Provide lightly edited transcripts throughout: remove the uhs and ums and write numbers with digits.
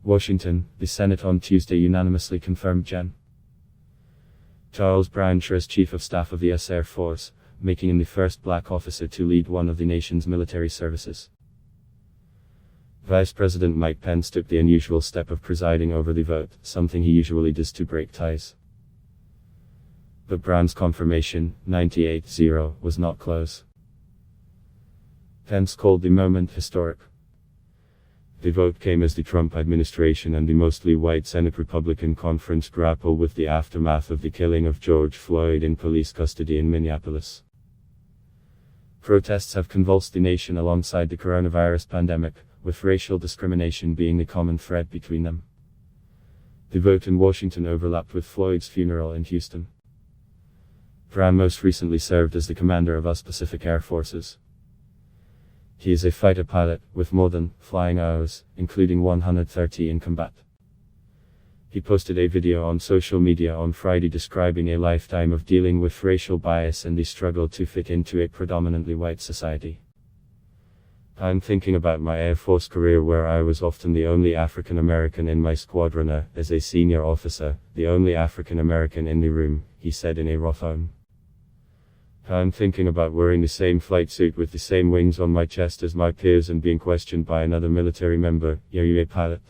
Washington, the Senate on Tuesday unanimously confirmed Gen. Charles Brown as Chief of Staff of the U.S. Air Force, making him the first black officer to lead one of the nation's military services. Vice President Mike Pence took the unusual step of presiding over the vote, something he usually does to break ties. But Brown's confirmation, 98-0, was not close. Pence called the moment historic. The vote came as the Trump administration and the mostly white Senate Republican conference grapple with the aftermath of the killing of George Floyd in police custody in Minneapolis. Protests have convulsed the nation alongside the coronavirus pandemic, with racial discrimination being the common thread between them. The vote in Washington overlapped with Floyd's funeral in Houston. Brown most recently served as the commander of US Pacific Air Forces. He is a fighter pilot, with more than flying hours, including 130 in combat. He posted a video on social media on Friday describing a lifetime of dealing with racial bias and the struggle to fit into a predominantly white society. I'm thinking about my Air Force career where I was often the only African American in my squadron, as a senior officer, the only African American in the room, he said in a raw tone. I'm thinking about wearing the same flight suit with the same wings on my chest as my peers and being questioned by another military member, "Are you a pilot?"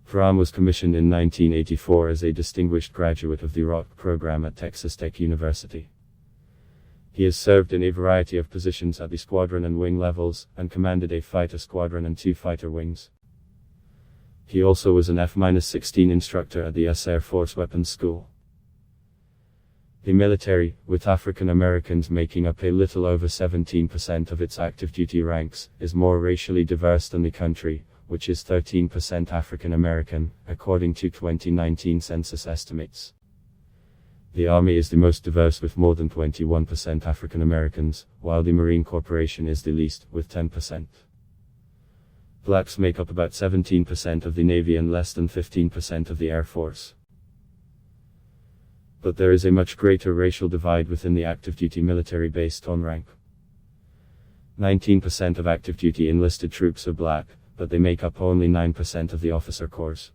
Brown was commissioned in 1984 as a distinguished graduate of the ROC program at Texas Tech University. He has served in a variety of positions at the squadron and wing levels, and commanded a fighter squadron and 2 fighter wings. He also was an F-16 instructor at the US Air Force Weapons School. The military, with African Americans making up a little over 17% of its active duty ranks, is more racially diverse than the country, which is 13% African American, according to 2019 census estimates. The Army is the most diverse with more than 21% African Americans, while the Marine Corporation is the least, with 10%. Blacks make up about 17% of the Navy and less than 15% of the Air Force. But there is a much greater racial divide within the active duty military based on rank. 19% of active duty enlisted troops are black, but they make up only 9% of the officer corps.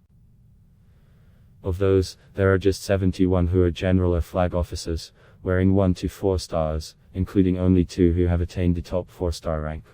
Of those, there are just 71 who are general or flag officers, wearing 1 to 4 stars, including only 2 who have attained the top 4-star rank.